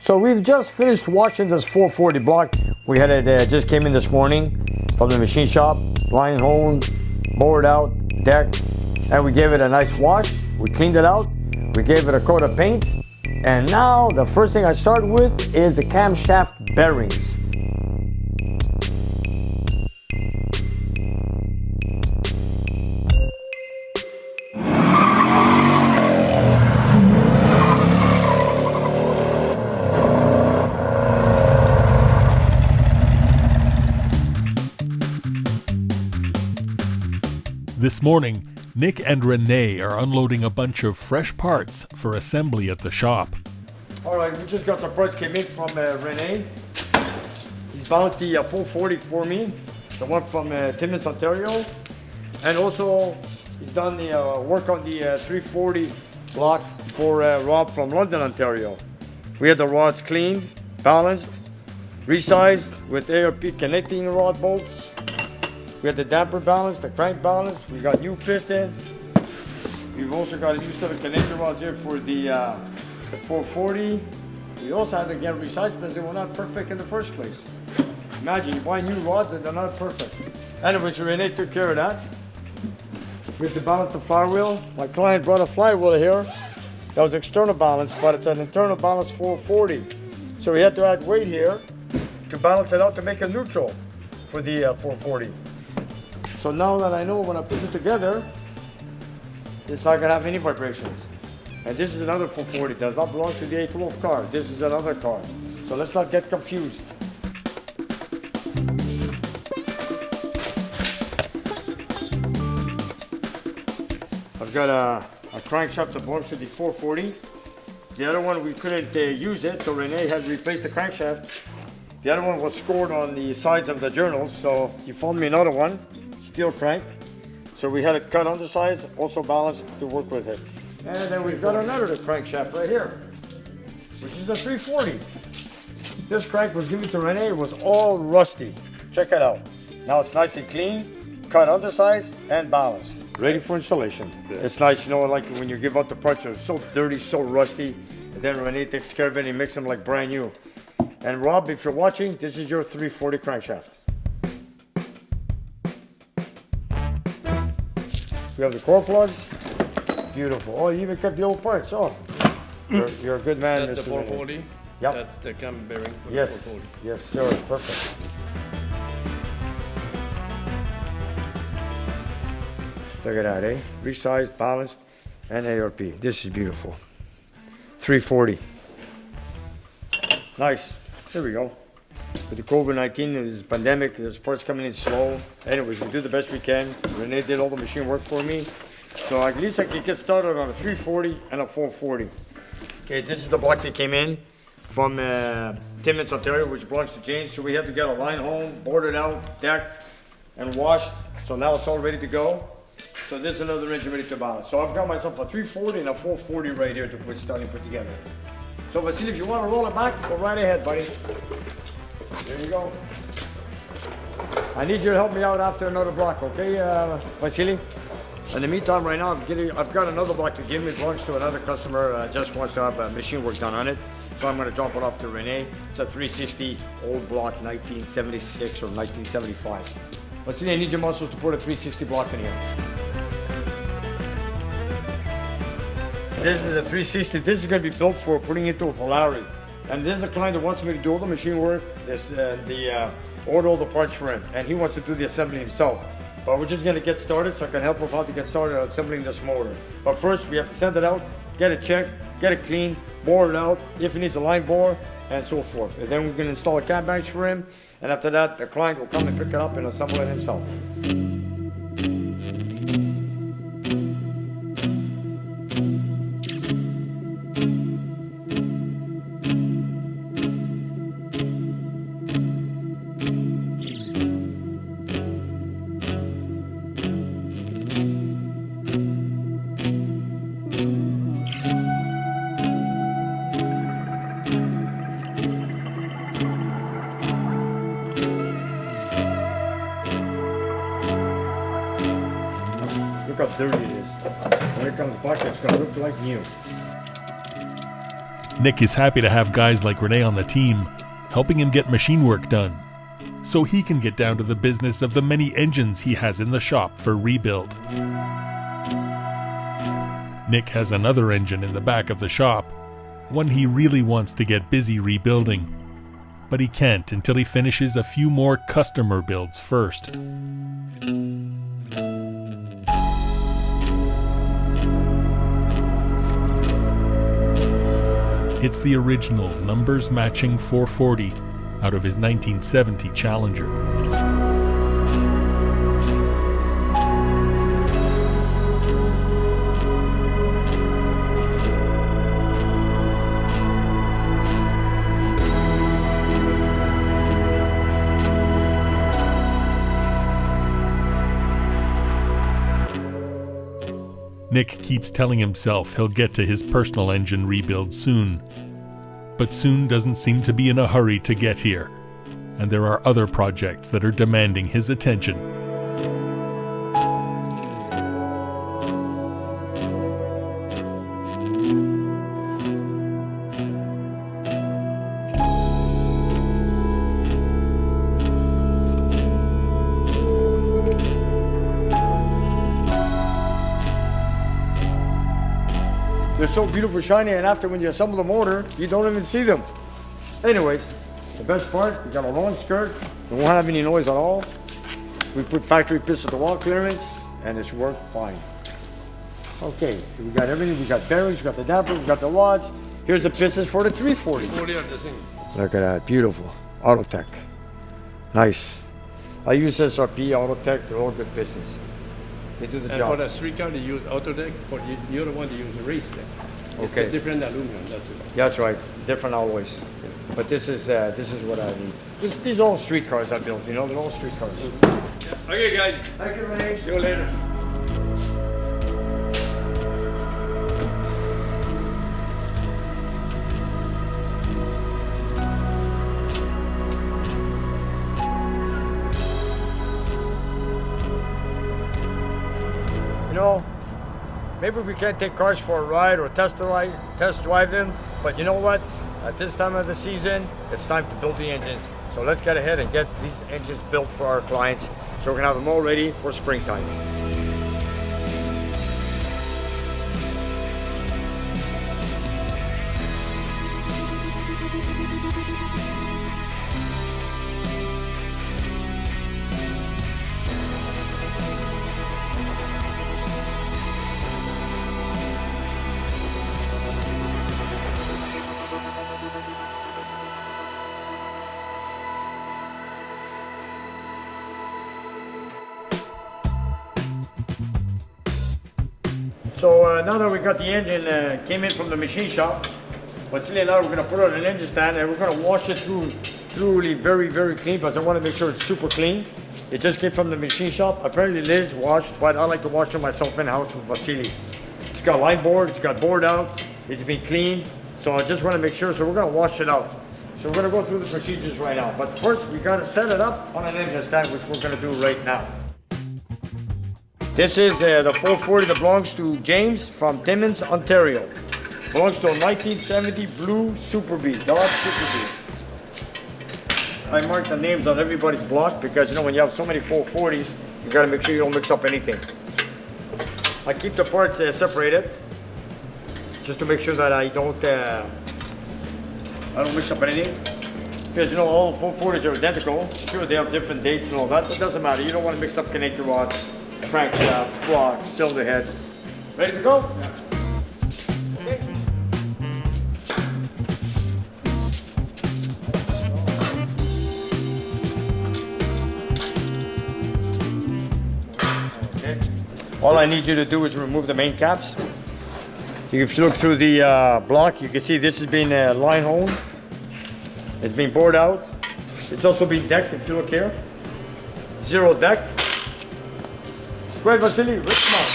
So we've just finished washing this 440 block. We had it just came in this morning from the machine shop, line honed, bored out, decked, and we gave it a nice wash. We cleaned it out. We gave it a coat of paint. And now the first thing I start with is the camshaft bearings. This morning, Nick and Renee are unloading a bunch of fresh parts for assembly at the shop. All right, we just got some parts came in from Renee. He's balanced the 440 for me, the one from Timmins, Ontario. And also, he's done the work on the 340 block for Rob from London, Ontario. We had the rods cleaned, balanced, resized with ARP connecting rod bolts. We had the damper balance, the crank balance. We got new pistons. We've also got a new set of connector rods here for the 440. We also had to get resized because they were not perfect in the first place. Imagine you buy new rods and they're not perfect. Anyways, Renee took care of that. We have to balance the flywheel. My client brought a flywheel here. That was external balance, but it's an internal balance 440. So we had to add weight here to balance it out to make it neutral for the 440. So now that I know when I put it together, it's not gonna have any vibrations. And this is another 440, does not belong to the 812 car. This is another car. So let's not get confused. I've got a crankshaft that belongs to the 440. The other one we couldn't use it, so Renee had replaced the crankshaft. The other one was scored on the sides of the journals, so he found me another one. Steel crank, so we had it cut undersized, also balanced to work with it. And then we've got another crankshaft right here, which is the 340. This crank was given to Renee, it was all rusty. Check it out. Now it's nice and clean, cut undersized and balanced. Ready for installation. It's nice, you know, like when you give out the parts, they're so dirty, so rusty, and then Renee takes care of it and he makes them like brand new. And Rob, if you're watching, this is your 340 crankshaft. We have the core plugs. Beautiful. Oh, you even kept the old parts. Oh, you're a good man. That's the 440. Yep. That's the cam bearing for Yes. the 440. Yes, sir. Perfect. Look at that, eh? Resized, balanced, and ARP. This is beautiful. 340. Nice. Here we go. With the COVID-19, this pandemic, there's parts coming in slow. Anyways, we do the best we can. Renee did all the machine work for me. So at least I can get started on a 340 and a 440. Okay, this is the block that came in from Timmins, Ontario, which belongs to James. So we had to get a line home, boarded out, decked, and washed. So now it's all ready to go. So this is another engine ready to balance. So I've got myself a 340 and a 440 right here to put together. So Vasily, if you want to roll it back, go right ahead, buddy. There you go. I need you to help me out after another block, okay, Vasily? In the meantime, right now, I've got another block to give me. It belongs to another customer, just wants to have machine work done on it. So I'm going to drop it off to Renee. It's a 360 old block, 1976 or 1975. Vasily, I need your muscles to put a 360 block in here. This is a 360. This is going to be built for putting into a Ferrari. And this is a client that wants me to do all the machine work, order all the parts for him, and he wants to do the assembly himself. But we're just gonna get started, so I can help him out to get started on assembling this motor. But first, we have to send it out, get it checked, get it clean, bore it out, if he needs a line bore, and so forth. And then we're gonna install a cab bench for him, and after that, the client will come and pick it up and assemble it himself. Look how dirty it is. When it comes back, it's gonna look like new. Nick is happy to have guys like Rene on the team, helping him get machine work done, so he can get down to the business of the many engines he has in the shop for rebuild. Nick has another engine in the back of the shop, one he really wants to get busy rebuilding, but he can't until he finishes a few more customer builds first. It's the original numbers-matching 440 out of his 1970 Challenger. Nick keeps telling himself he'll get to his personal engine rebuild soon. But soon doesn't seem to be in a hurry to get here, and there are other projects that are demanding his attention. They're so beautiful, shiny, and after when you assemble the motor, you don't even see them. Anyways, the best part, we got a long skirt. We won't have any noise at all. We put factory piston to wall clearance, and it's worked fine. Okay, so we got everything. We got bearings, we got the damper, we got the rods. Here's the pistons for the 340. Look at that, beautiful. Autotech. Nice. I use SRP, Autotech, they're all good pistons. They do the job. For the street car, they use Autodeck. For the other one, they use race deck. Okay. It's a different aluminum. That's it. That's right, different alloys. But this is what I need. These are all street cars I built, you know, they're all street cars. Okay, guys. Thank you, Renee. See you later. You know, maybe we can't take cars for a ride or test drive them, but you know what? At this time of the season, it's time to build the engines. So let's get ahead and get these engines built for our clients so we can have them all ready for springtime. So now that we got the engine came in from the machine shop, Vasily and I we're going to put it on an engine stand and we're going to wash it thoroughly, very, very clean because I want to make sure it's super clean. It just came from the machine shop. Apparently Liz washed, but I like to wash it myself in-house with Vasily. It's got line board, it's got board out, it's been cleaned. So I just want to make sure, so we're going to wash it out. So we're going to go through the procedures right now. But first we got to set it up on an engine stand, which we're going to do right now. This is the 440 that belongs to James from Timmins, Ontario. Belongs to a 1970 blue Super Bee, Dodge Super Bee. I marked the names on everybody's block because you know when you have so many 440s, you gotta make sure you don't mix up anything. I keep the parts separated just to make sure that I don't mix up anything. Because you know all 440s are identical. Sure, they have different dates and all that, but it doesn't matter. You don't want to mix up connector rods, crankshafts, blocks, cylinder heads. Ready to go? Yeah. Okay. Okay. All I need you to do is remove the main caps. If you look through the block, you can see this has been line honed. It's been bored out. It's also been decked, if you look here. Zero deck. Go ahead, Vasily, rip them out.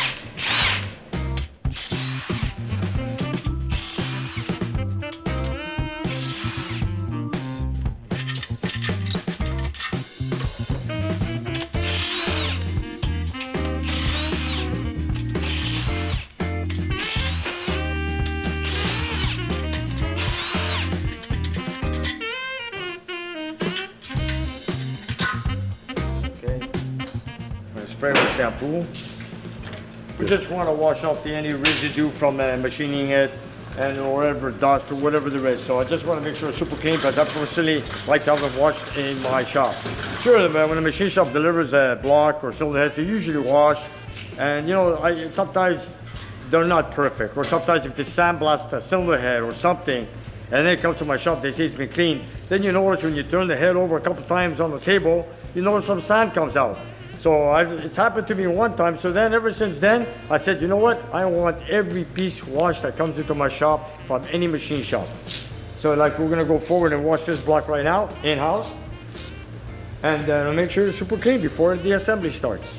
spray with shampoo. We just want to wash off any residue from machining it and whatever dust or whatever there is. So I just want to make sure it's super clean because I personally like to have it washed in my shop. Sure, when a machine shop delivers a block or cylinder heads, they usually wash. And you know, sometimes they're not perfect. Or sometimes if they sandblast a cylinder head or something, and then it comes to my shop, they say it's been cleaned. Then you notice when you turn the head over a couple times on the table, you notice some sand comes out. So it's happened to me one time. So then ever since then, I said, you know what? I want every piece washed that comes into my shop from any machine shop. So like we're gonna go forward and wash this block right now, in-house. And make sure it's super clean before the assembly starts.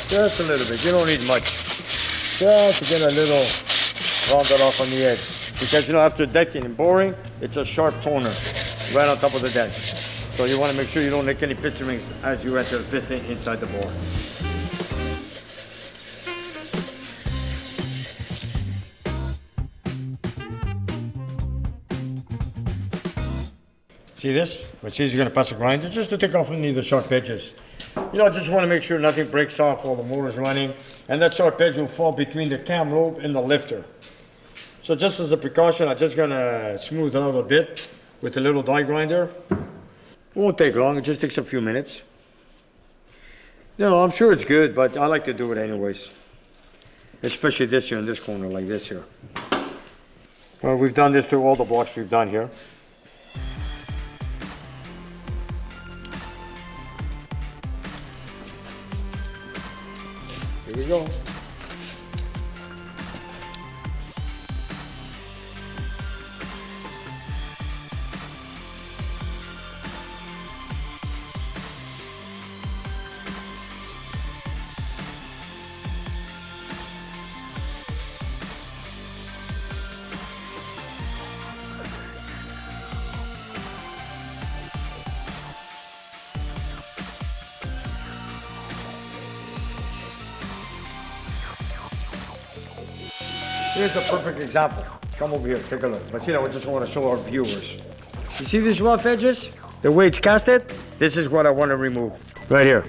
Just a little bit, you don't need much. Just to get a little rounded off on the edge. Because you know, after decking and boring, it's a sharp toner right on top of the deck. So you want to make sure you don't nick any piston rings as you enter the piston inside the bore. See this? As soon as you're going to pass a grinder, just to take off any of the sharp edges. You know, I just want to make sure nothing breaks off while the motor's running, and that sharp edge will fall between the cam lobe and the lifter. So just as a precaution, I'm just going to smooth it out a bit with a little die grinder. It won't take long, it just takes a few minutes. You know, I'm sure it's good, but I like to do it anyways. Especially this here in this corner, like this here. Well, we've done this to all the blocks we've done here. Here we go. Here's a perfect example. Come over here, take a look. But you know, we just want to show our viewers. You see these rough edges? The way it's casted? This is what I want to remove. Right here.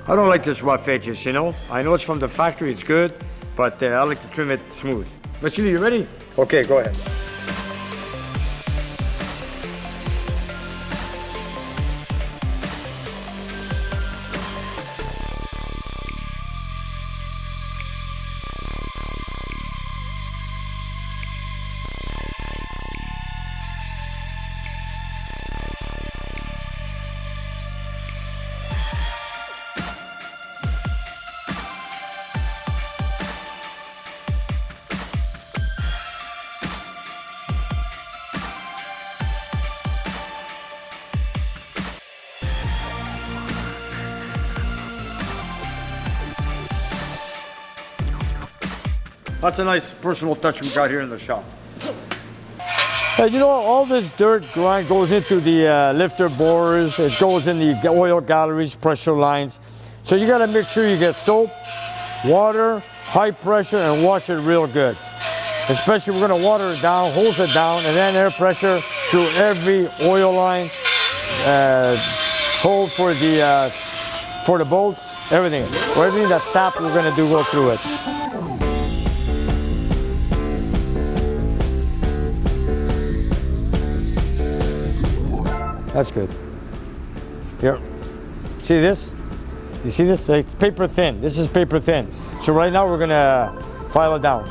I don't like this rough edges, you know? I know it's from the factory, it's good, but I like to trim it smooth. Vasily, you ready? Okay, go ahead. That's a nice personal touch we got here in the shop. You know, all this dirt grind goes into the lifter bores, it goes in the oil galleries, pressure lines. So you gotta make sure you get soap, water, high pressure, and wash it real good. Especially we're gonna water it down, hose it down, and then air pressure through every oil line, hole for the bolts, everything. For everything that's tapped, we're gonna go through it. That's good. Here. See this? You see this? It's paper thin. This is paper thin. So right now we're gonna file it down.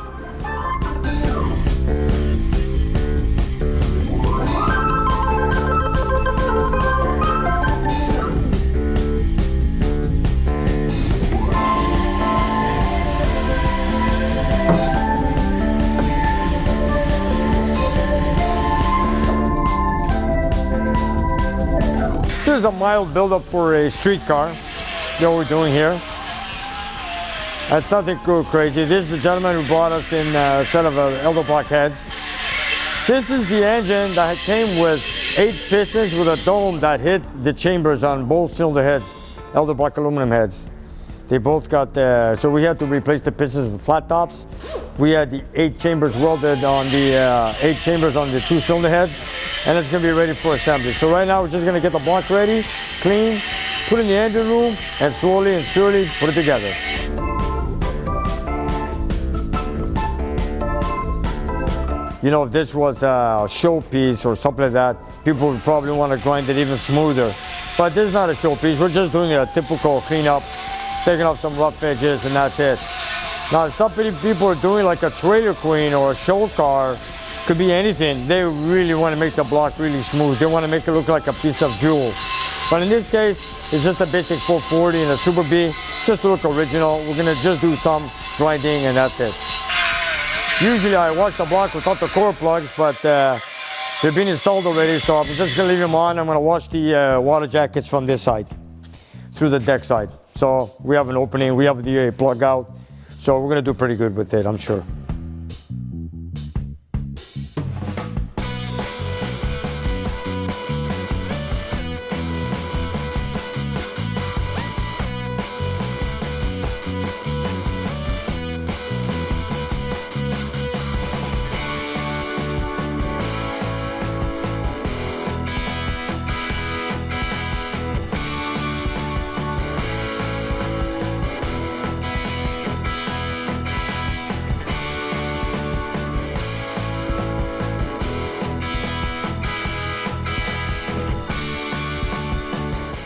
This is a mild buildup for a street car. You know what we're doing here. That's nothing too crazy. This is the gentleman who brought us in a set of elder block heads. This is the engine that came with 8 pistons with a dome that hit the chambers on both cylinder heads, elder block aluminum heads. They both got, so we had to replace the pistons with flat tops. We had the 8 chambers welded on the 8 chambers on the 2 cylinder heads, and it's gonna be ready for assembly. So right now we're just gonna get the block ready, clean, put it in the engine room, and slowly and surely put it together. You know, if this was a showpiece or something like that, people would probably want to grind it even smoother. But this is not a showpiece. We're just doing a typical cleanup, taking off some rough edges, and that's it. Now, some people are doing like a trailer queen or a show car. Could be anything. They really want to make the block really smooth. They want to make it look like a piece of jewel. But in this case, it's just a basic 440 and a Super B, just to look original. We're going to just do some grinding, and that's it. Usually I wash the block without the core plugs, but they've been installed already, so I'm just gonna leave them on. I'm gonna wash the water jackets from this side, through the deck side. So we have an opening, we have the plug out, so we're gonna do pretty good with it, I'm sure.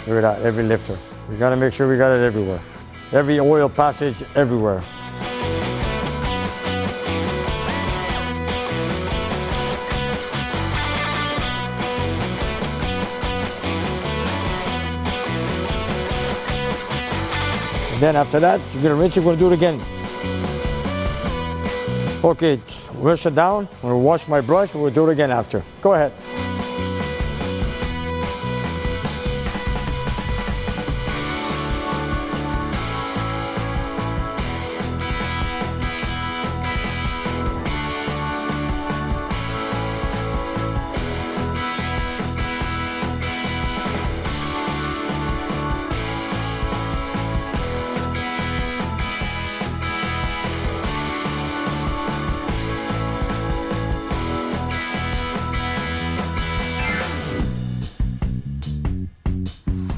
Look at that, every lifter. We gotta make sure we got it everywhere. Every oil passage, everywhere. And then after that, you're gonna rinse it, we're gonna do it again. Okay, wash it down. I'm gonna wash my brush, we'll do it again after. Go ahead.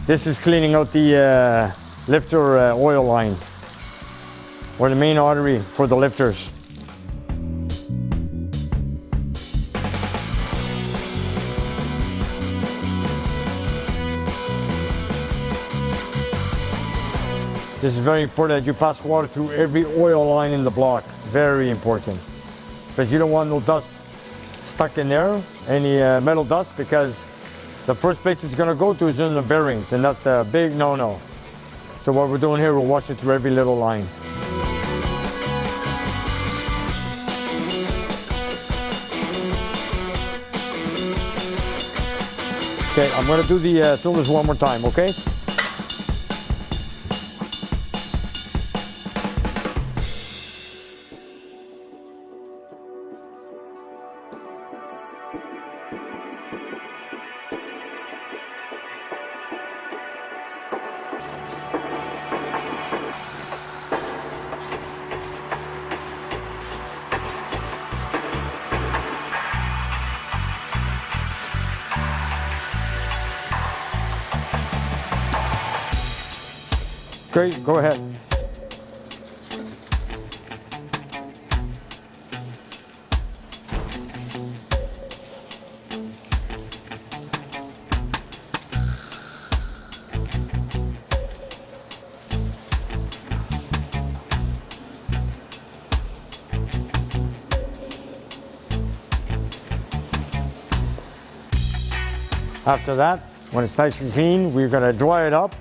This is cleaning out the lifter oil line, or the main artery for the lifters. This is very important that you pass water through every oil line in the block. Very important. Because you don't want no dust stuck in there, any metal dust, because the first place it's going to go to is in the bearings, and that's the big no-no. So what we're doing here, we're washing through every little line. Okay, I'm going to do the cylinders one more time, okay? Great, go ahead. After that, when it's nice and clean, we're going to dry it up.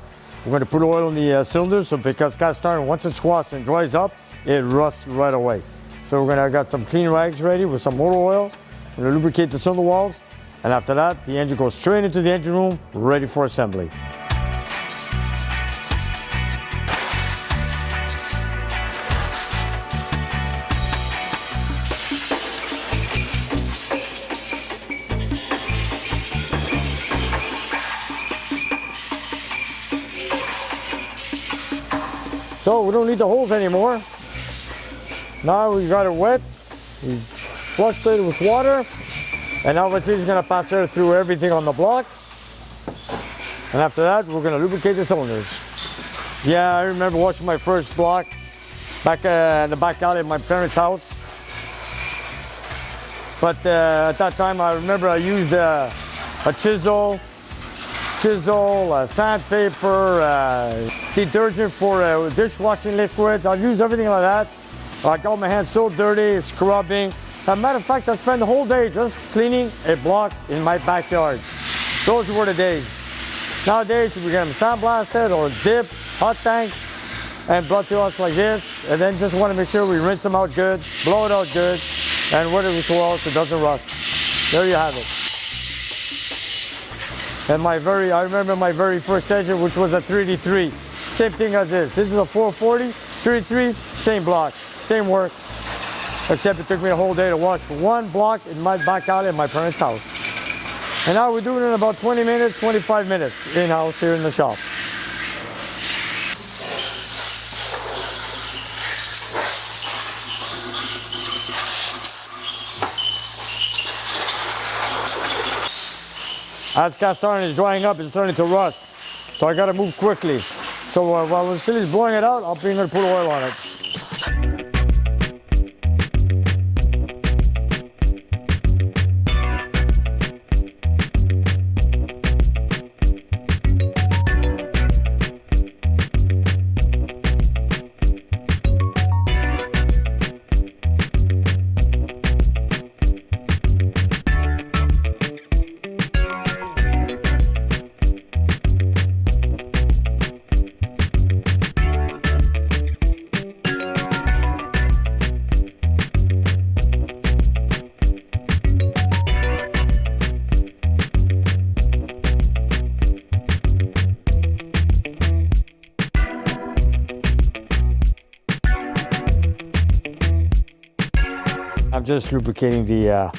We're going to put oil in the cylinders, so because cast iron, once it's squashed and dries up, it rusts right away. So we're going to got some clean rags ready with some motor oil. We're going to lubricate the cylinder walls, and after that, the engine goes straight into the engine room, ready for assembly. So we don't need the holes anymore. Now we got it wet, we flushed it with water, and now it's just gonna pass air through everything on the block. And after that, we're gonna lubricate the cylinders. Yeah, I remember washing my first block back in the back alley of my parents' house. But at that time, I remember I used a chisel, sandpaper, detergent for dishwashing liquids. I've used everything like that. I got my hands so dirty, scrubbing. As a matter of fact, I spent the whole day just cleaning a block in my backyard. Those were the days. Nowadays, we get them sandblasted or dipped, hot tank, and brought to us like this. And then just want to make sure we rinse them out good, blow it out good, and whether it's well so it doesn't rust. There you have it. And I remember my very first engine, which was a 3D3. Same thing as this. This is a 440, 3D3, same block, same work. Except it took me a whole day to wash one block in my back alley at my parents' house. And now we're doing it in about 20 minutes, 25 minutes in-house here in the shop. As cast iron is drying up, it's starting to rust. So I gotta move quickly. So while Vasily's blowing it out, I'll bring her to put oil on it. I'm just lubricating the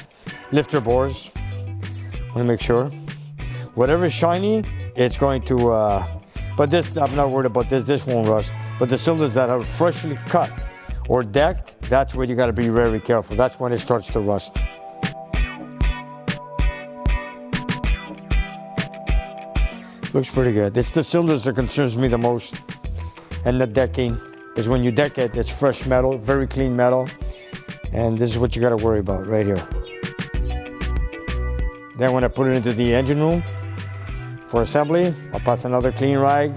lifter bores. Want to make sure. Whatever's shiny, it's going to, but this, I'm not worried about this. This won't rust. But the cylinders that are freshly cut or decked, that's where you got to be very careful. That's when it starts to rust. Looks pretty good. It's the cylinders that concerns me the most. And the decking is when you deck it, it's fresh metal, very clean metal. And this is what you got to worry about right here. Then when I put it into the engine room for assembly, I'll pass another clean rag,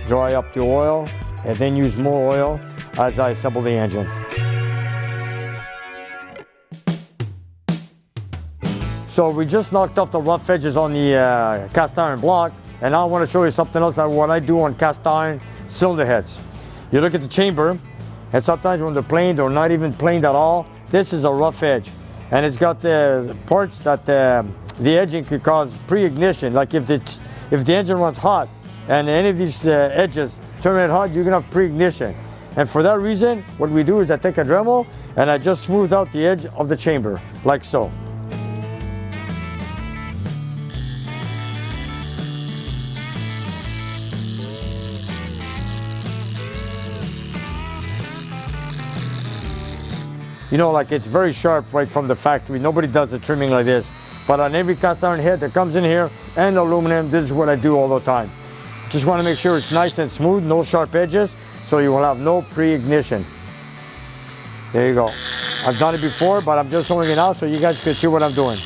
dry up the oil, and then use more oil as I assemble the engine. So we just knocked off the rough edges on the cast iron block, and now I want to show you something else that what I do on cast iron cylinder heads. You look at the chamber, and sometimes when they're planed or not even planed at all, this is a rough edge. And it's got the parts that the edging could cause pre-ignition. Like if the engine runs hot and any of these edges turn red hot, you're gonna have pre-ignition. And for that reason, what we do is I take a Dremel and I just smooth out the edge of the chamber, like so. You know, like it's very sharp right from the factory. Nobody does the trimming like this. But on every cast iron head that comes in here and aluminum, this is what I do all the time. Just want to make sure it's nice and smooth, no sharp edges, so you will have no pre-ignition. There you go. I've done it before, but I'm just showing it now so you guys can see what I'm doing.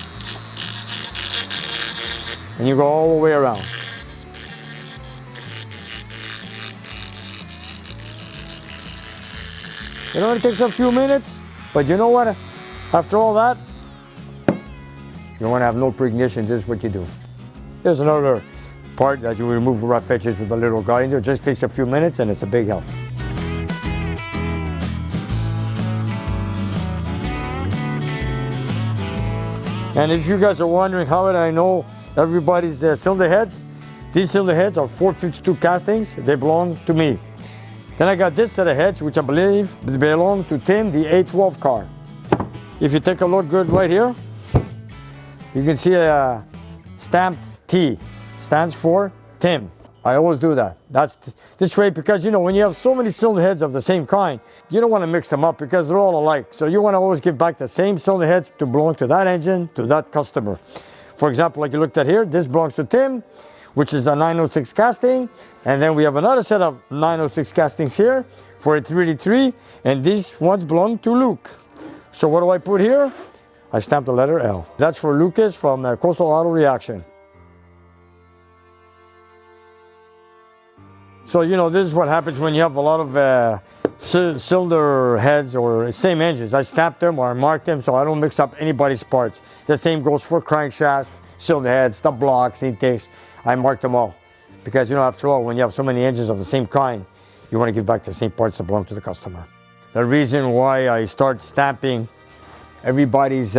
And you go all the way around. You know, it takes a few minutes. But you know what? After all that, you want to have no pre-ignition. This is what you do. There's another part that you remove rough edges with a little grinder. It just takes a few minutes and it's a big help. And if you guys are wondering how would I know everybody's cylinder heads, these cylinder heads are 452 castings. They belong to me. Then I got this set of heads, which I believe belong to Tim, the A12 car. If you take a look good right here, you can see a stamped T, stands for Tim. I always do that. That's this way because, you know, when you have so many cylinder heads of the same kind, you don't want to mix them up because they're all alike. So you want to always give back the same cylinder heads to belong to that engine, to that customer. For example, like you looked at here, this belongs to Tim. which is a 906 casting. And then we have another set of 906 castings here for a 383. And these ones belong to Luke. So what do I put here? I stamped the letter L. That's for Lucas from Coastal Auto Reaction. So, you know, this is what happens when you have a lot of cylinder heads or same engines. I stamp them or I mark them so I don't mix up anybody's parts. The same goes for crankshafts, cylinder heads, the blocks, intakes. I mark them all. Because, you know, after all, when you have so many engines of the same kind, you want to give back the same parts that belong to the customer. The reason why I start stamping everybody's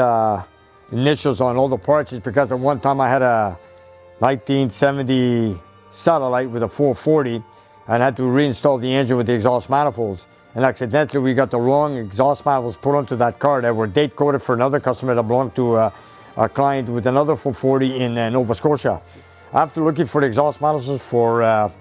initials on all the parts is because at one time I had a 1970 Satellite with a 440 and had to reinstall the engine with the exhaust manifolds. And accidentally we got the wrong exhaust manifolds put onto that car that were date coded for another customer that belonged to a client with another 440 in Nova Scotia. After looking for the exhaust manifolds for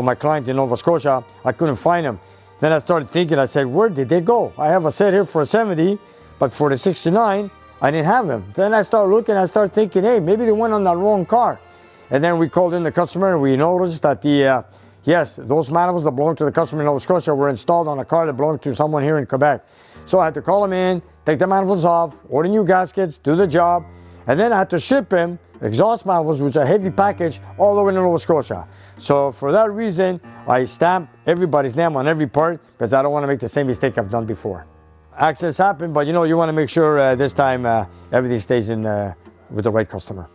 my client in Nova Scotia, I couldn't find them. Then I started thinking, I said, where did they go? I have a set here for a 70, but for the 69, I didn't have them. Then I started looking, I started thinking, hey, maybe they went on that wrong car. And then we called in the customer and we noticed that yes, those manifolds that belonged to the customer in Nova Scotia were installed on a car that belonged to someone here in Quebec. So I had to call him in, take the manifolds off, order new gaskets, do the job, and then I had to ship him exhaust manifolds, which are a heavy package, all the way to Nova Scotia. So for that reason, I stamp everybody's name on every part because I don't want to make the same mistake I've done before. Accidents happen, but you know, you want to make sure this time everything stays in with the right customer.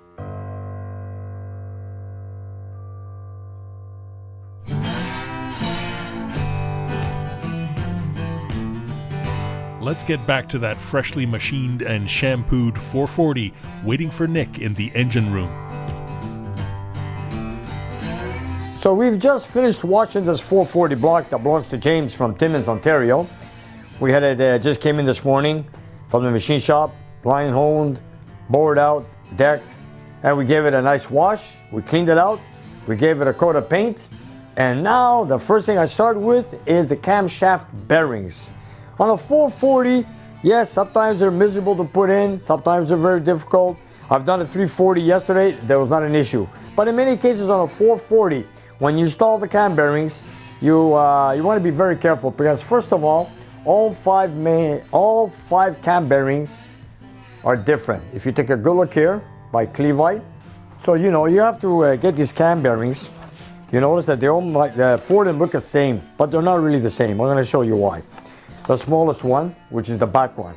Let's get back to that freshly machined and shampooed 440 waiting for Nick in the engine room. So we've just finished washing this 440 block that belongs to James from Timmins, Ontario. We had it just came in this morning from the machine shop, blind honed, bored out, decked, and we gave it a nice wash. We cleaned it out. We gave it a coat of paint. And now the first thing I start with is the camshaft bearings. On a 440, yes, sometimes they're miserable to put in, sometimes they're very difficult. I've done a 340 yesterday, there was not an issue. But in many cases on a 440, when you install the cam bearings, you want to be very careful because first of all five cam bearings are different. If you take a good look here by Clevite, so you know you have to get these cam bearings. You notice that they all four of them look the same, but they're not really the same. I'm going to show you why. The smallest one, which is the back one.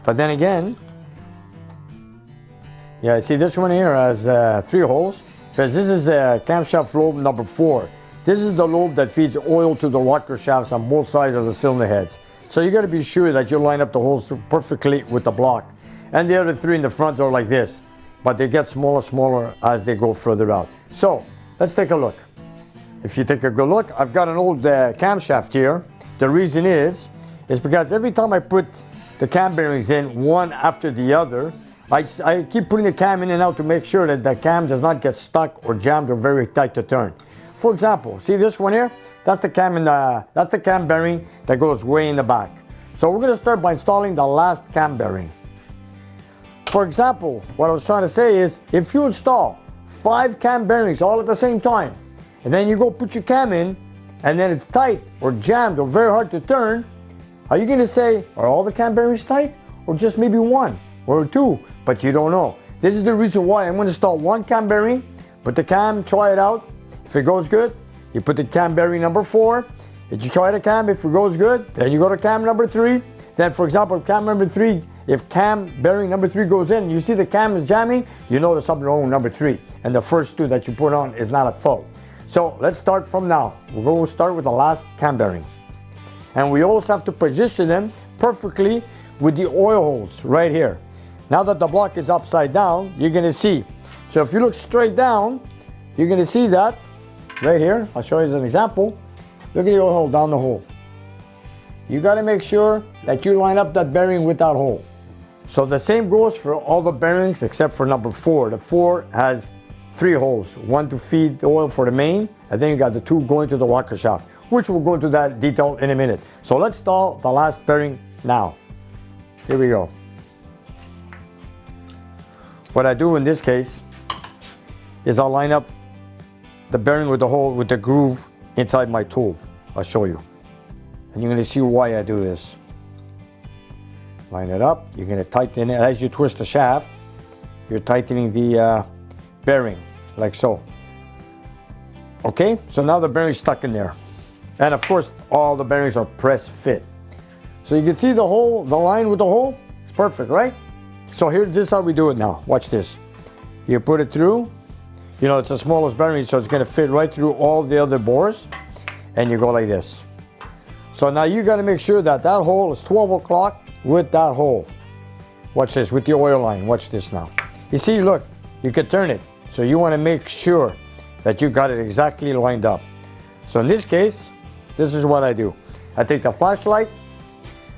But then again, yeah, see this one here has 3 holes because this is camshaft lobe number 4. This is the lobe that feeds oil to the rocker shafts on both sides of the cylinder heads. So you got to be sure that you line up the holes perfectly with the block. And the other 3 in the front are like this, but they get smaller as they go further out. So let's take a look. If you take a good look, I've got an old camshaft here. The reason is because every time I put the cam bearings in one after the other, I keep putting the cam in and out to make sure that the cam does not get stuck or jammed or very tight to turn. For example, see this one here? That's the cam bearing that goes way in the back. So we're going to start by installing the last cam bearing. For example, what I was trying to say is if you install 5 cam bearings all at the same time, and then you go put your cam in, and then it's tight or jammed or very hard to turn, are you going to say, are all the cam bearings tight? Or just maybe 1 or 2? But you don't know. This is the reason why I'm going to install 1 cam bearing, put the cam, try it out. If it goes good, you put the cam bearing number 4. If you try the cam, if it goes good, then you go to cam number 3. Then for example, if cam bearing number 3 goes in and you see the cam is jamming, you know there's something wrong with number 3. And the first 2 that you put on is not at fault. So let's start from now. We're going to start with the last cam bearing. And we also have to position them perfectly with the oil holes right here. Now that the block is upside down, you're going to see. So if you look straight down, you're going to see that right here. I'll show you as an example. Look at the oil hole down the hole. You got to make sure that you line up that bearing with that hole. So the same goes for all the bearings except for number 4. The 4 has 3 holes. 1 to feed the oil for the main, and then you got the 2 going to the rocker shaft, which we'll go into that detail in a minute. So let's install the last bearing now. Here we go. What I do in this case is I'll line up the bearing with the hole, with the groove inside my tool. I'll show you. And you're gonna see why I do this. Line it up, you're gonna tighten it. As you twist the shaft, you're tightening the bearing, like so. Okay, so now the bearing's stuck in there. And of course, all the bearings are press fit. So you can see the hole, the line with the hole, it's perfect, right? So here, this is how we do it now. Watch this. You put it through, you know, it's the smallest bearing, so it's gonna fit right through all the other bores, and you go like this. So now you gotta make sure that that hole is 12 o'clock with that hole. Watch this, with the oil line, watch this now. You see, look, you can turn it. So you wanna make sure that you got it exactly lined up. So in this case, this is what I do. I take the flashlight,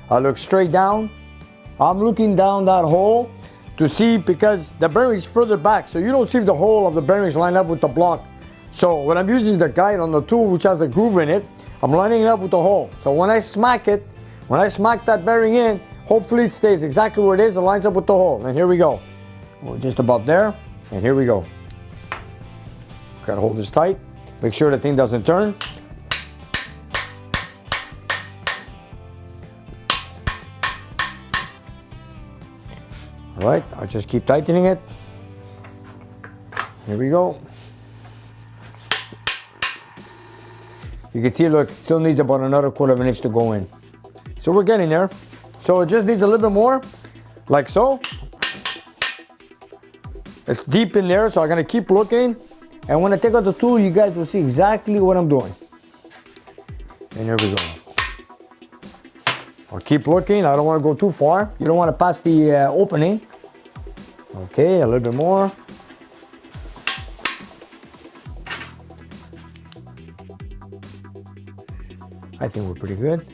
I look straight down. I'm looking down that hole to see, because the bearing's further back, so you don't see the hole of the bearings line up with the block. So when I'm using the guide on the tool, which has a groove in it, I'm lining it up with the hole. So when I smack it, when I smack that bearing in, hopefully it stays exactly where it is, it lines up with the hole. And here we go. We're just about there, and here we go. Gotta hold this tight. Make sure the thing doesn't turn. All right, I'll just keep tightening it. Here we go. You can see, look, it still needs about another 1/4 inch to go in. So we're getting there. So it just needs a little bit more, like so. It's deep in there, so I'm gonna keep looking. And when I take out the tool, you guys will see exactly what I'm doing. And here we go. I'll keep looking. I don't want to go too far. You don't want to pass the opening. Okay, a little bit more. I think we're pretty good.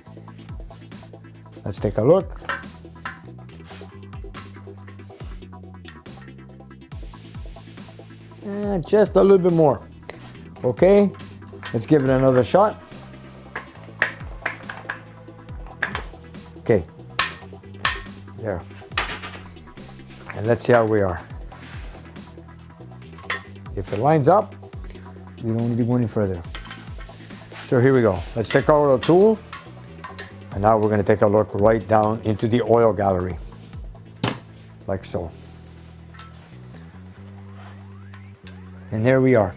Let's take a look. And just a little bit more. Okay, let's give it another shot. Okay, there. And let's see how we are. If it lines up, we don't need to go any further. So here we go. Let's take out our tool. And now we're gonna take a look right down into the oil gallery. Like so. And there we are.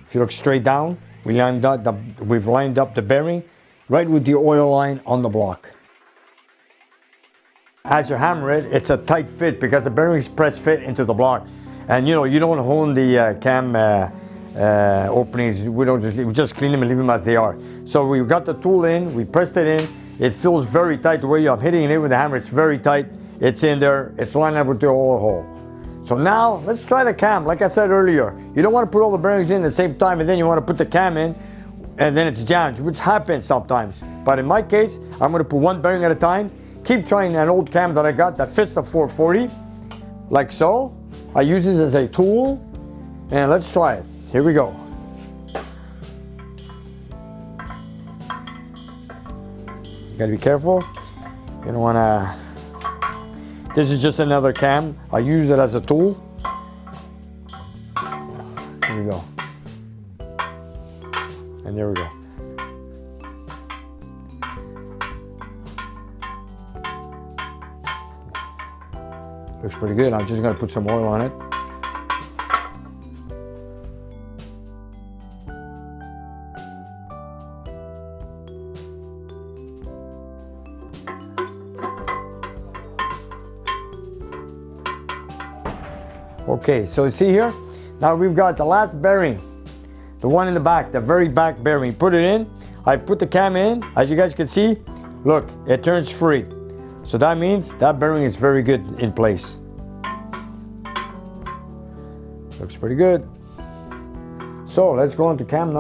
If you look straight down, we've lined up the bearing right with the oil line on the block. As you hammer it, it's a tight fit because the bearings press fit into the block. And you know, you don't hone the cam openings. We just clean them and leave them as they are. So we got the tool in, we pressed it in. It feels very tight the way I'm hitting it with the hammer. It's very tight. It's in there. It's lined up with the oil hole. So now let's try the cam. Like I said earlier, you don't want to put all the bearings in at the same time and then you want to put the cam in and then it's jammed, which happens sometimes. But in my case, I'm going to put one bearing at a time. Keep trying an old cam that I got that fits the 440, like so. I use this as a tool and let's try it. Here we go. You gotta be careful. You don't wanna. This is just another cam. I use it as a tool. Here we go. And there we go. Looks pretty good. I'm just gonna put some oil on it. Okay, so you see here, now we've got the last bearing, the one in the back, the very back bearing. Put it in. I put the cam in. As you guys can see, look, it turns free. So that means that bearing is very good in place. Looks pretty good. So let's go on to cam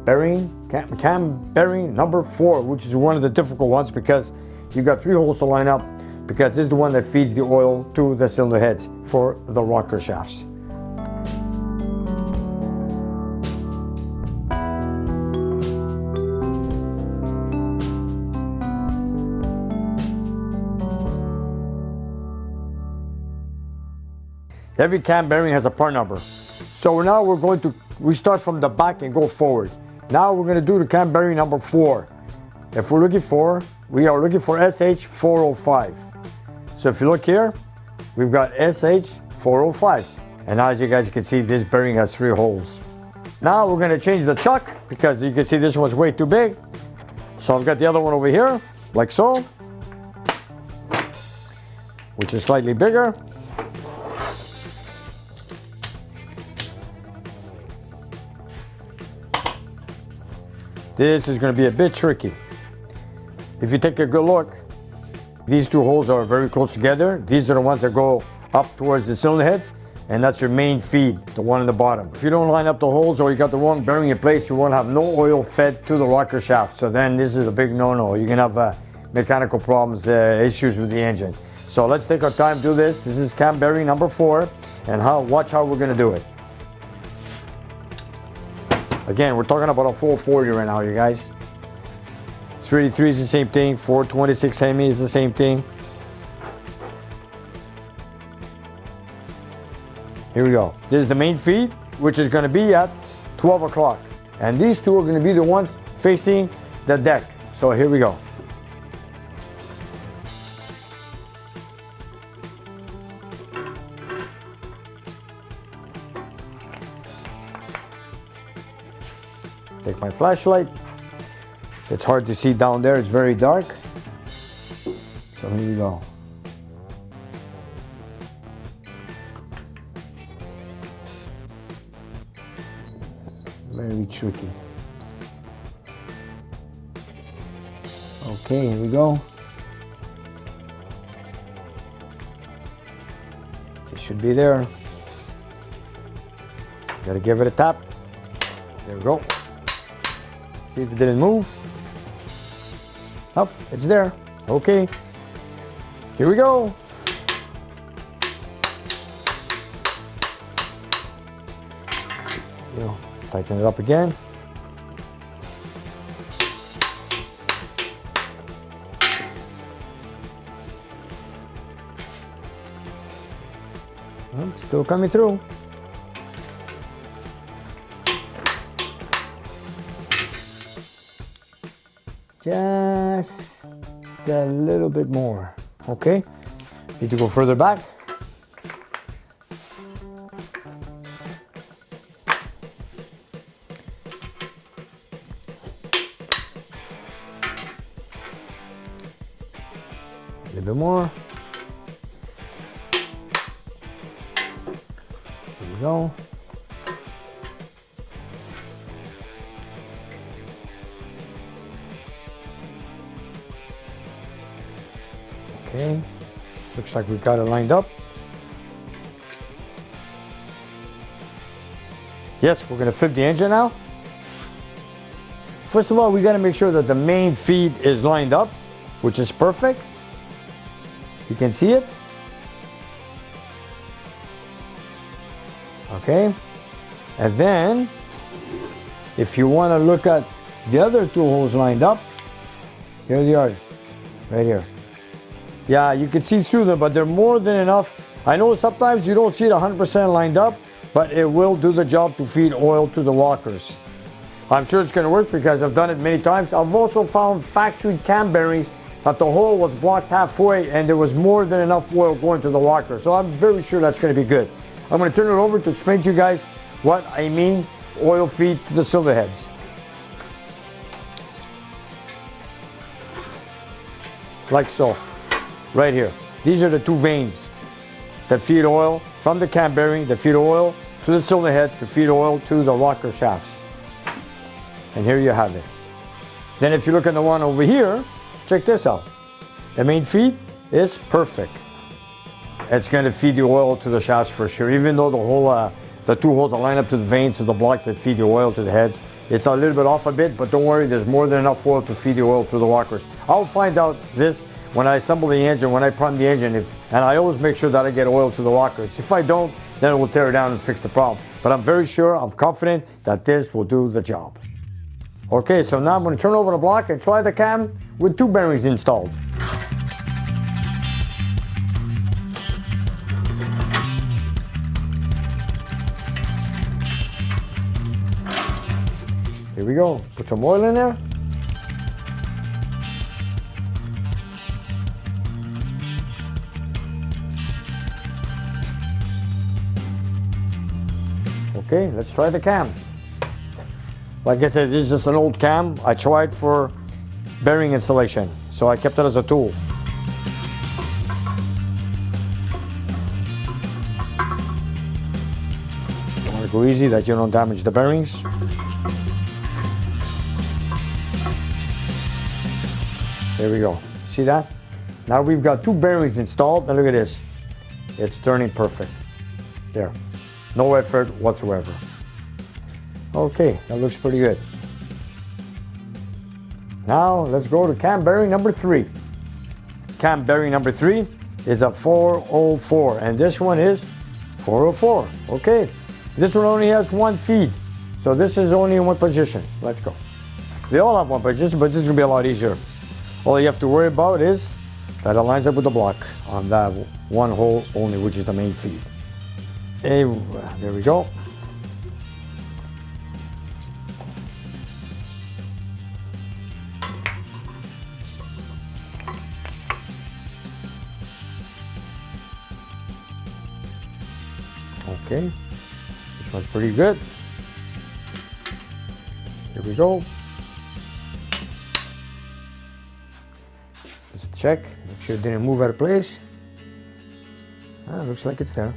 bearing number 4, which is one of the difficult ones because you've got 3 holes to line up, because this is the one that feeds the oil to the cylinder heads for the rocker shafts. Every cam bearing has a part number. So now we start from the back and go forward. Now we're going to do the cam bearing number 4. If we are looking for SH405. So if you look here, we've got SH405. And as you guys can see, this bearing has 3 holes. Now we're going to change the chuck because you can see this one's way too big. So I've got the other one over here, like so, which is slightly bigger. This is going to be a bit tricky. If you take a good look, these 2 holes are very close together. These are the ones that go up towards the cylinder heads, and that's your main feed, the one in the bottom. If you don't line up the holes or you got the wrong bearing in place, you won't have no oil fed to the rocker shaft. So then this is a big no-no. You can have mechanical problems, issues with the engine. So let's take our time, do this. This is cam bearing number 4, and watch how we're going to do it. Again, we're talking about a 440 right now, you guys. 383 is the same thing. 426 Hemi is the same thing. Here we go. This is the main feed, which is going to be at 12 o'clock. And these 2 are going to be the ones facing the deck. So here we go. Take my flashlight. It's hard to see down there, it's very dark. So here we go. Very tricky. Okay, here we go. It should be there. Gotta give it a tap. There we go. See if it didn't move. Oh, it's there. Okay. Here we go. Tighten it up again. Oh, still coming through. Just a little bit more. Okay. Need to go further back. A little bit more. Here we go. Okay, looks like we got it lined up. Yes, we're going to flip the engine now. First of all, we got to make sure that the main feed is lined up, which is perfect. You can see it. Okay, and then if you want to look at the other 2 holes lined up, here they are, right here. Yeah, you can see through them, but they're more than enough. I know sometimes you don't see it 100% lined up, but it will do the job to feed oil to the rockers. I'm sure it's going to work because I've done it many times. I've also found factory cam bearings that the hole was blocked halfway and there was more than enough oil going to the rocker. So I'm very sure that's going to be good. I'm going to turn it over to explain to you guys what I mean oil feed to the cylinder heads. Like so. Right here. These are the 2 veins that feed oil from the cam bearing, that feed oil to the cylinder heads, to feed oil to the rocker shafts. And here you have it. Then if you look at the one over here, check this out. The main feed is perfect. It's going to feed the oil to the shafts for sure, even though the 2 holes are lined up to the veins of the block that feed the oil to the heads. It's a little bit off a bit, but don't worry, there's more than enough oil to feed the oil through the rockers. I'll find out this when I assemble the engine, when I prime the engine, and I always make sure that I get oil to the rockers. If I don't, then it will tear it down and fix the problem. But I'm very sure, I'm confident that this will do the job. Okay, so now I'm going to turn over the block and try the cam with 2 bearings installed. Here we go. Put some oil in there. Okay, let's try the cam. Like I said, this is just an old cam. I tried for bearing installation, so I kept it as a tool. You want to go easy that you don't damage the bearings. There we go. See that? Now we've got 2 bearings installed, and look at this. It's turning perfect. There. No effort whatsoever. Okay, that looks pretty good. Now let's go to cam bearing number 3. Cam bearing number 3 is a 404, and this one is 404. Okay, this one only has 1 feed, so this is only in 1 position. Let's go. They all have 1 position, but this is gonna be a lot easier. All you have to worry about is that it lines up with the block on that 1 hole only, which is the main feed. There we go. Okay, this one's pretty good. Here we go. Let's check, make sure it didn't move out of place. Looks like it's there.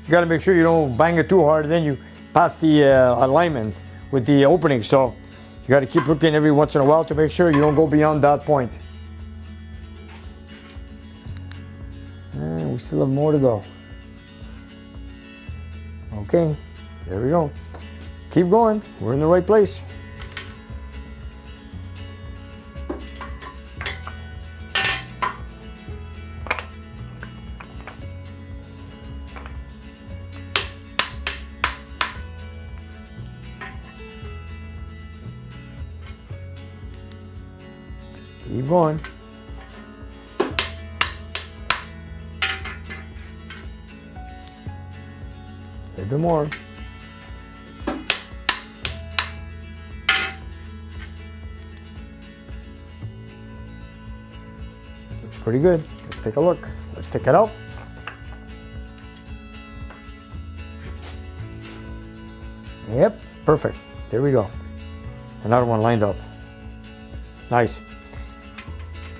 You got to make sure you don't bang it too hard, then you pass the alignment with the opening. So you got to keep looking every once in a while to make sure you don't go beyond that point. And we still have more to go. Okay, there we go. Keep going, we're in the right place. Keep going. A bit more. Looks pretty good. Let's take a look. Let's take it out. Yep, perfect. There we go. Another one lined up. Nice.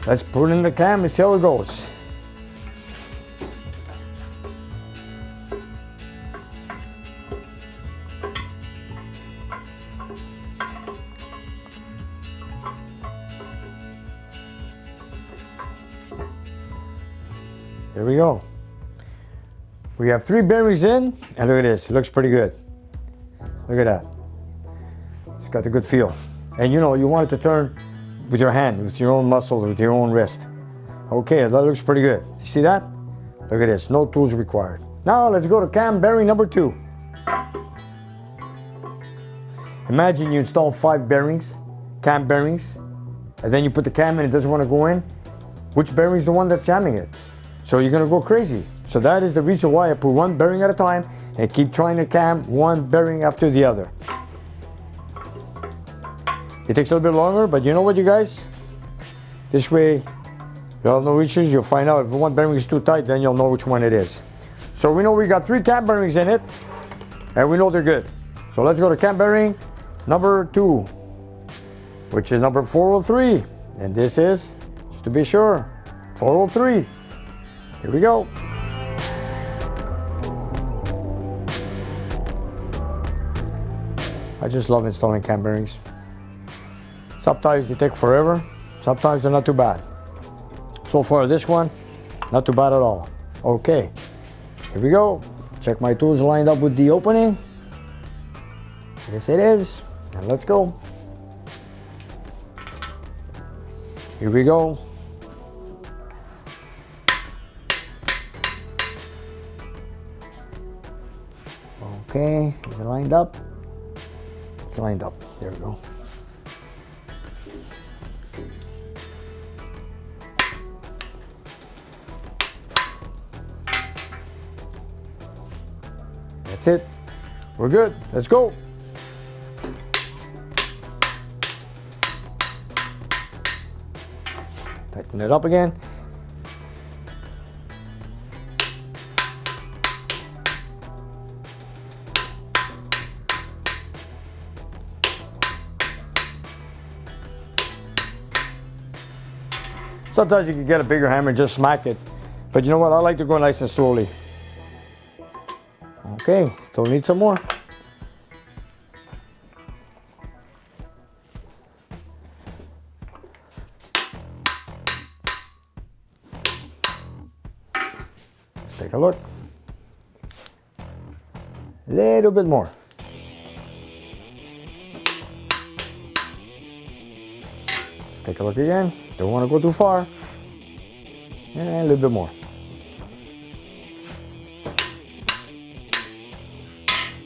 Let's put it in the cam and see how it goes. There we go. We have 3 bearings in, and look at this. It looks pretty good. Look at that. It's got a good feel. And you know, you want it to turn with your hand, with your own muscle, with your own wrist. Okay, that looks pretty good. See that? Look at this, no tools required. Now let's go to cam bearing number 2. Imagine you install 5 bearings, cam bearings, and then you put the cam in, it doesn't want to go in. Which bearing is the one that's jamming it? So you're gonna go crazy. So that is the reason why I put 1 bearing at a time and keep trying to cam 1 bearing after the other. It takes a little bit longer, but you know what, you guys? This way, you'll have no issues. You'll find out if 1 bearing is too tight, then you'll know which one it is. So we know we got 3 cam bearings in it, and we know they're good. So let's go to cam bearing number 2, which is number 403. And this is, just to be sure, 403. Here we go. I just love installing cam bearings. Sometimes they take forever, sometimes they're not too bad. So far this one, not too bad at all. Okay, here we go. Check my tools lined up with the opening. Yes it is, and let's go. Here we go. Okay, is it lined up? It's lined up, there we go. That's it. We're good. Let's go. Tighten it up again. Sometimes you can get a bigger hammer and just smack it. But you know what? I like to go nice and slowly. Okay, still need some more. Let's take a look. Little bit more. Let's take a look again. Don't want to go too far. And a little bit more.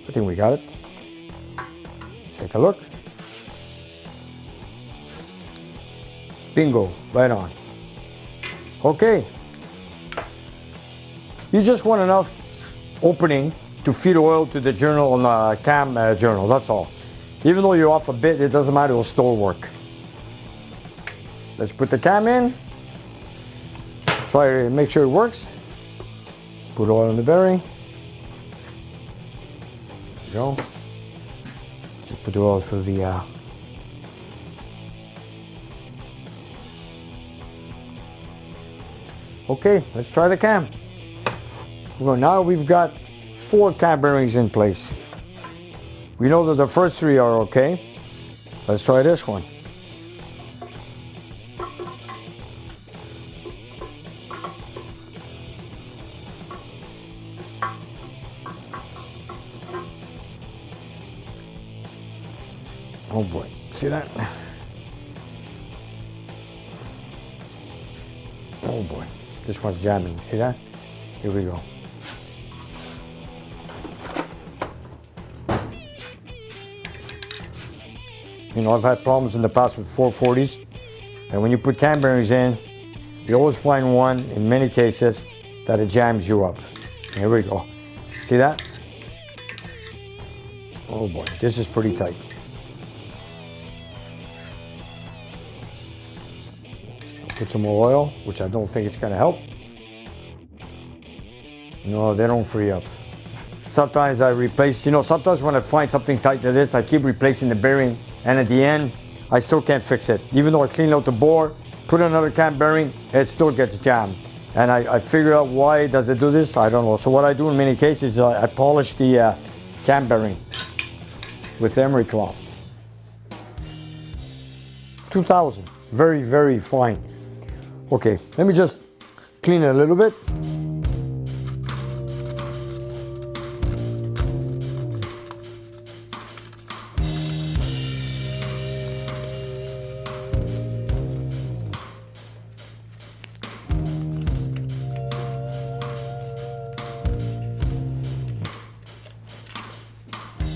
I think we got it. Let's take a look. Bingo, right on. Okay. You just want enough opening to feed oil to the journal on the cam journal, that's all. Even though you're off a bit, it doesn't matter, it'll still work. Let's put the cam in. Try to make sure it works. Put oil in the bearing. There you go. Just put the oil through the Okay, let's try the cam. Well, now we've got 4 cam bearings in place. We know that the first 3 are okay. Let's try this one. Oh boy, see that? Oh boy, this one's jamming, see that? Here we go. You know, I've had problems in the past with 440s, and when you put cam bearings in, you always find one, in many cases, that it jams you up. Here we go. See that? Oh boy, this is pretty tight. Put some more oil, which I don't think is going to help. No, they don't free up. Sometimes I replace, you know, sometimes when I find something tight to this, I keep replacing the bearing, and at the end, I still can't fix it. Even though I clean out the bore, put another cam bearing, it still gets jammed. And I figure out why does it do this, I don't know. So what I do in many cases is I polish the cam bearing with emery cloth. 2000, very, very fine. Okay, let me just clean it a little bit.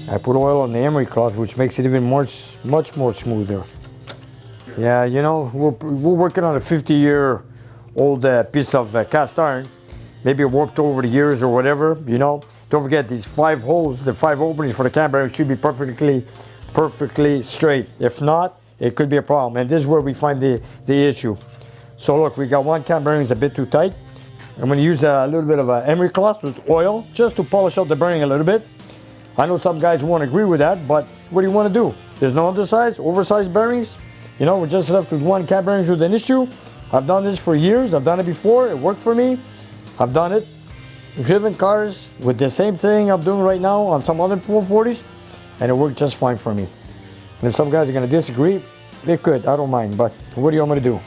I put oil on the emery cloth, which makes it even much more smoother. Yeah, you know, we're working on a 50-year-old piece of cast iron. Maybe it warped over the years or whatever, you know. Don't forget these 5 holes, the 5 openings for the cam bearing should be perfectly straight. If not, it could be a problem. And this is where we find the issue. So look, we got one cam bearing is a bit too tight. I'm going to use a little bit of emery cloth with oil just to polish out the bearing a little bit. I know some guys won't agree with that, but what do you want to do? There's no undersized, oversized bearings. You know, we're just left with one cam bearings with an issue. I've done this for years. I've done it before. It worked for me. I've done it. Driven cars with the same thing I'm doing right now on some other 440s, and it worked just fine for me. And if some guys are going to disagree, they could. I don't mind, but what do you want me to do?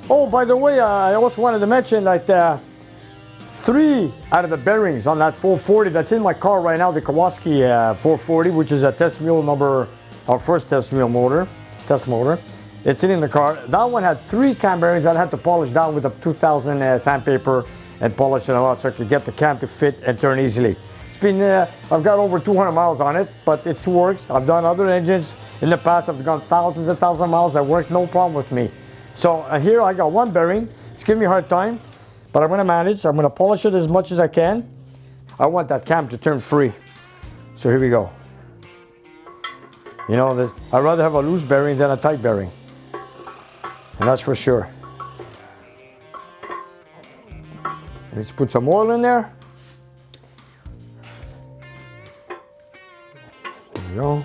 Oh, by the way, I also wanted to mention that 3 out of the bearings on that 440 that's in my car right now, the Kawasaki 440, which is a test mule number, our first test motor. It's in the car. That one had 3 cam bearings that I had to polish down with a 2000 sandpaper and polish it out so I could get the cam to fit and turn easily. It's been, I've got over 200 miles on it, but it works. I've done other engines in the past. I've gone thousands and thousands of miles that worked no problem with me. So here I got one bearing. It's giving me a hard time, but I'm going to manage. I'm going to polish it as much as I can. I want that cam to turn free. So here we go. You know, I'd rather have a loose bearing than a tight bearing. And that's for sure. Let's put some oil in there. There we go.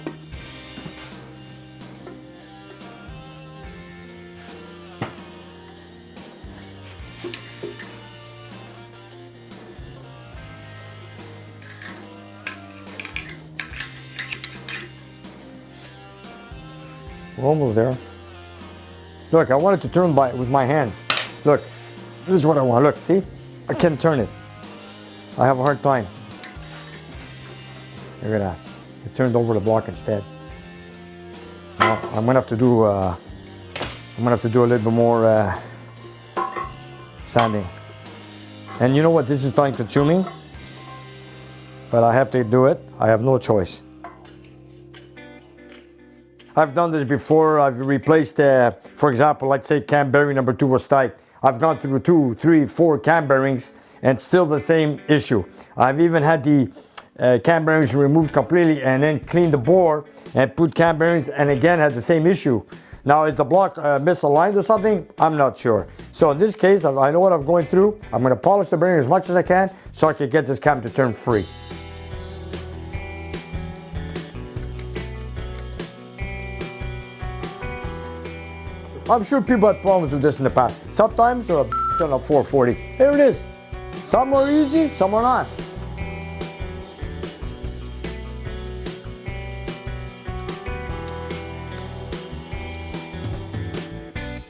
We're almost there. Look, I want it to turn with my hands. Look, this is what I want. Look, see? I can't turn it. I have a hard time. Look at that. It turned over the block instead. Now, I'm gonna have to do a little bit more sanding. And you know what? This is time consuming, but I have to do it. I have no choice. I've done this before. I've replaced, for example, let's say cam bearing number 2 was tight. I've gone through 2, 3, 4 cam bearings and still the same issue. I've even had the cam bearings removed completely and then cleaned the bore and put cam bearings and again had the same issue. Now, is the block misaligned or something? I'm not sure. So in this case, I know what I'm going through. I'm gonna polish the bearing as much as I can so I can get this cam to turn free. I'm sure people had problems with this in the past. Sometimes they're on a 440. Here it is. Some are easy, some are not.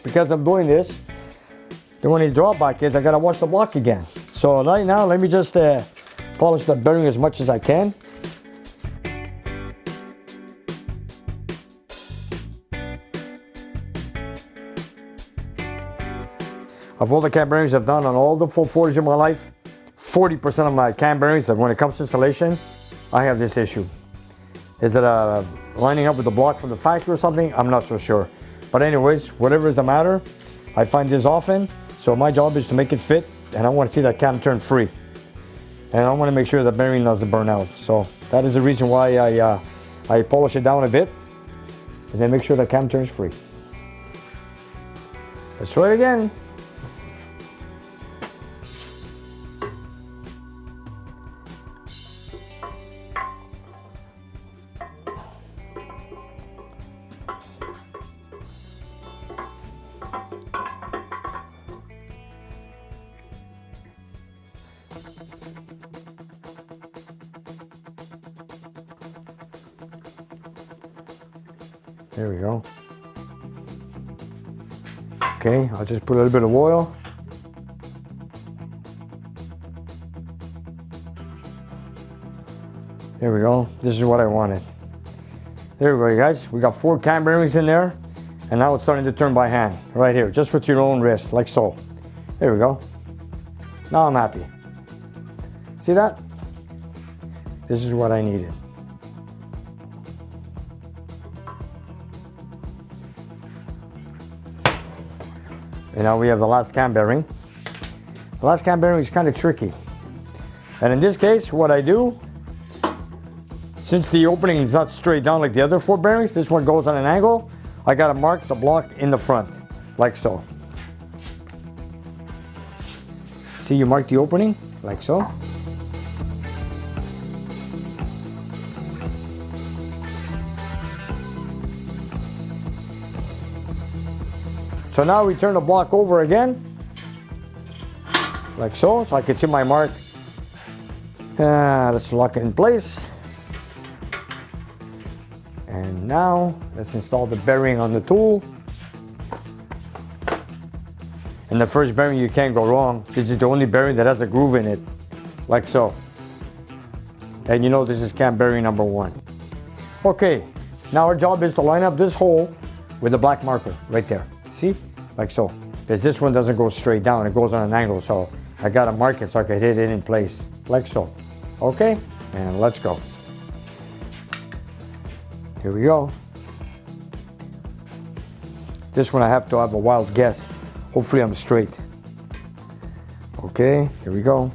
Because I'm doing this, the only drawback is I gotta wash the block again. So right now, let me just polish the bearing as much as I can. Of all the cam bearings I've done on all the 440s in my life, 40% of my cam bearings, when it comes to installation, I have this issue. Is it lining up with the block from the factory or something? I'm not so sure. But anyways, whatever is the matter, I find this often. So my job is to make it fit, and I want to see that cam turn free. And I want to make sure the bearing doesn't burn out. So that is the reason why I polish it down a bit, and then make sure the cam turns free. Let's try it again. There we go. Okay, I'll just put a little bit of oil. There we go. This is what I wanted. There we go, you guys. We got 4 cam bearings in there, and now it's starting to turn by hand. Right here, just with your own wrist, like so. There we go. Now I'm happy. See that? This is what I needed. And now we have the last cam bearing. The last cam bearing is kind of tricky. And in this case, what I do, since the opening is not straight down like the other 4 bearings, this one goes on an angle, I gotta mark the block in the front, like so. See, you mark the opening, like so. So now we turn the block over again, like so I can see my mark. Let's lock it in place. And now let's install the bearing on the tool. And the first bearing, you can't go wrong. This is the only bearing that has a groove in it, like so. And you know this is cam bearing number 1. Okay, now our job is to line up this hole with the black marker right there. See, like so. Because this one doesn't go straight down, it goes on an angle, so I gotta mark it so I can hit it in place, like so. Okay, and let's go. Here we go. This one I have to have a wild guess. Hopefully I'm straight. Okay, here we go.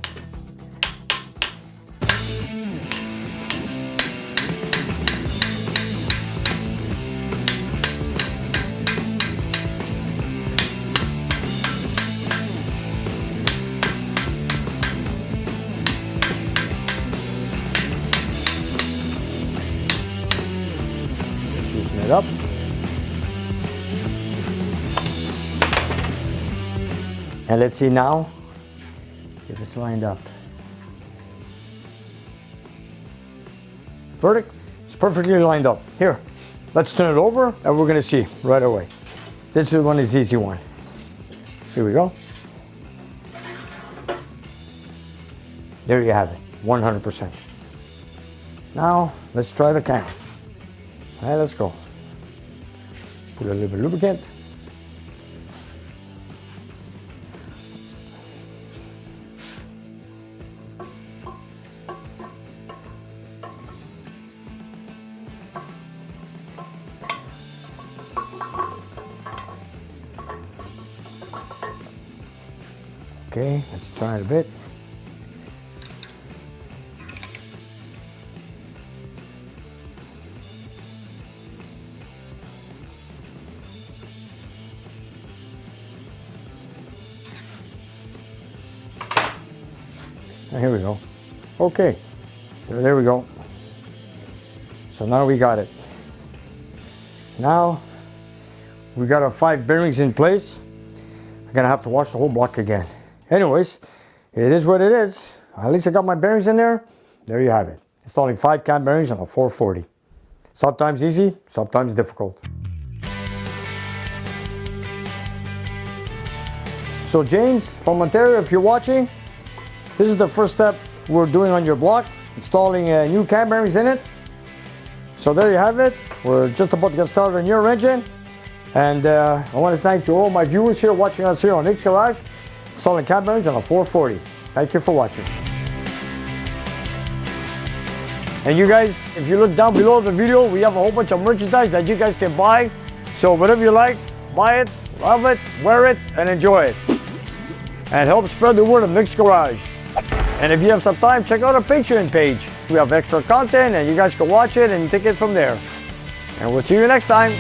And let's see now if it's lined up. Verdict, it's perfectly lined up. Here, let's turn it over and we're gonna see right away. This is one is easy one. Here we go. There you have it, 100%. Now, let's try the can. All right, let's go. Put a little bit of lubricant. Okay, let's try it a bit. Here we go. Okay, so there we go. So now we got it. Now we got our 5 bearings in place. I'm gonna have to wash the whole block again. Anyways, it is what it is. At least I got my bearings in there. There you have it. Installing 5 cam bearings on a 440. Sometimes easy, sometimes difficult. So James from Ontario, if you're watching, this is the first step we're doing on your block, installing new cam bearings in it. So there you have it. We're just about to get started on your engine. And I want to thank to all my viewers here watching us here on NewAge Garage, installing cam bearings on a 440. Thank you for watching. And you guys, if you look down below the video, we have a whole bunch of merchandise that you guys can buy. So whatever you like, buy it, love it, wear it, and enjoy it. And help spread the word of NewAge Garage. And if you have some time, check out our Patreon page. We have extra content and you guys can watch it and take it from there. And we'll see you next time.